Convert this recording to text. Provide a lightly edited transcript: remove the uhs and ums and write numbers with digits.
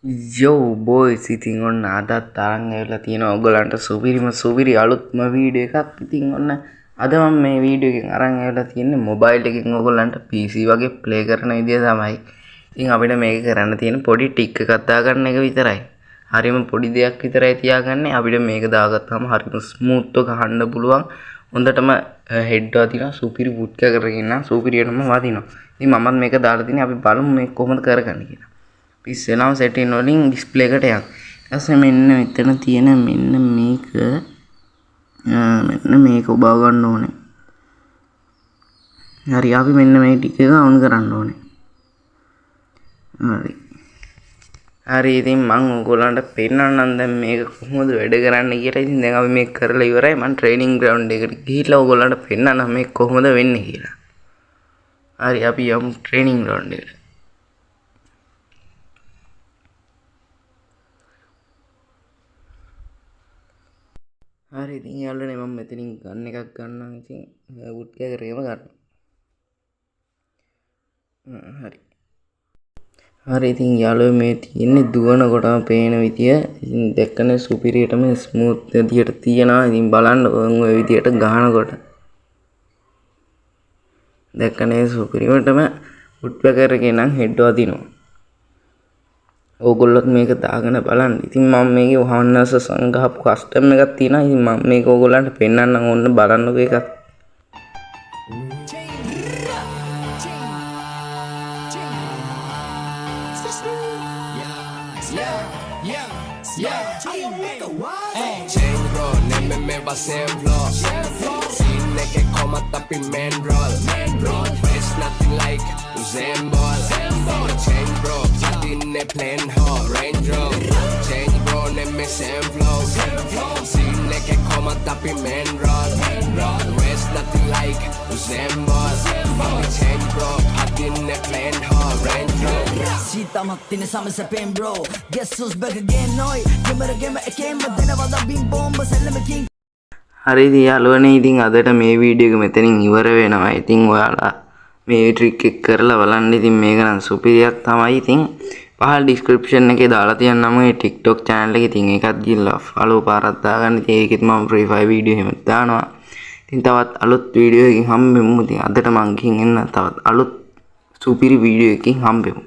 Yo boys ඉතින් ඔන්න අදත් තරන් ඇවිල්ලා තියෙනවා ඔයගලන්ට සුපිරි අලුත්ම වීඩියෝ එකක්. ඉතින් ඔන්න අද මම මේ වීඩියෝ එකෙන් අරන් ඇවිල්ලා තියෙන්නේ මොබයිල් එකකින් ඔයගලන්ට PC වගේ ප්ලේ කරන විදිය තමයි. ඉතින් අපිට මේක කරන්න තියෙන පොඩි ටික් එකක් දාගන්න එක විතරයි. හරියම පොඩි දෙයක් විතරයි තියාගන්නේ. අපිට මේක දාගත්තාම හරියම ස්මූත්ව ගහන්න පුළුවන්. හොඳටම හෙඩ් වදිනවා සුපිරි වුඩ් කරගෙන සුපිරියටම වදිනවා. ඉතින් මමත් මේක දාලා තින්නේ අපි බලමු මේක කොහොමද කරගන්නේ කියලා. ඉස්සෙල්ලාම සෙටින් වලින් ඩිස්ප්ලේ එකට යන්න. ඊපස්සේ මෙන්න මෙතන තියෙන මෙන්න මේක ඔබව ගන්න ඕනේ. හරි අපි මෙන්න මේ ටික එක ඔන් කරන්න ඕනේ. හරි ඉතින් මම ඔයගොල්ලන්ට පෙන්නන්නම් දැන් මේක කොහොමද වැඩ කරන්නේ කියලා. ඉතින් දැන් අපි මේක කරලා ඉවරයි. මම ට්‍රේනින් ග්‍රවුන්ඩ් එකට ගිහිල්ලා ඔයගොල්ලන්ට පෙන්නන්නම් මේක කොහොමද වෙන්නේ කියලා. හරි අපි යමු ට්‍රේනින් ග්‍රවුන්ඩ් එකට. හරි ඉතින් යාළුවනේ මම මෙතනින් ගන්න එකක් ගන්නම්. ඉතින් වුඩ් කෑකරේම ගන්න. හරි ඉතින් යාළුවෝ මේ තියෙන්නේ දුවනකොටම පේන විදිය. ඉතින් දැක්කනේ සුපිරියටම ස්මූත් විදියට තියෙනවා. ඉතින් බලන්න ඔය විදියට ගහනකොට දැක්කනේ සුපිරියටම වුඩ් කෑකරේ නම් හෙඩ් වදිනවා. ඕගොල්ලොත් මේක දාගෙන බලන්න. ඉතින් මම මේකේ වහන්නස සංගහපු කස්ටම් එකක් තියෙනවා. ඉතින් මම මේක ඕගොල්ලන්ට පෙන්නන්නම්. ඕන්න බලන්නකෝ එකක්. Plan hard, Range Rover Change bro, nemme same flow Scene ke komma tappi main road West nothing like Usain Bolt Change bro, hadinne plan hard, Range Rover Sita mattine samse pen bro Guess who's back again noy Gemma again madena wada bing bomb selleme king හරි ඉතින් යාළුවනේ ඉතින් අදට මේ video එක මෙතනින් ඉවර වෙනවා. ඉතින් ඔයාලා මේ ට්‍රික් එක කරලා බලන්න. ඉතින් මේක නම් සුපිරියක් තමයි. ඉතින් පහළ ඩිස්ක්‍රිප්ෂන් එකේ දාලා තියන්නම් මේ TikTok channel එකේ. ඉතින් ඒකත් ගිහලා follow පාරක් දාගන්න. ඉතින් ඒකෙත් මම free fire වීඩියෝ එහෙම දානවා. ඉතින් තවත් අලුත් වීඩියෝ එකකින් හම්බෙමු. ඉතින් අදට මං ගිහින් එන්න තවත් අලුත් සුපිරි වීඩියෝ එකකින් හම්බෙමු.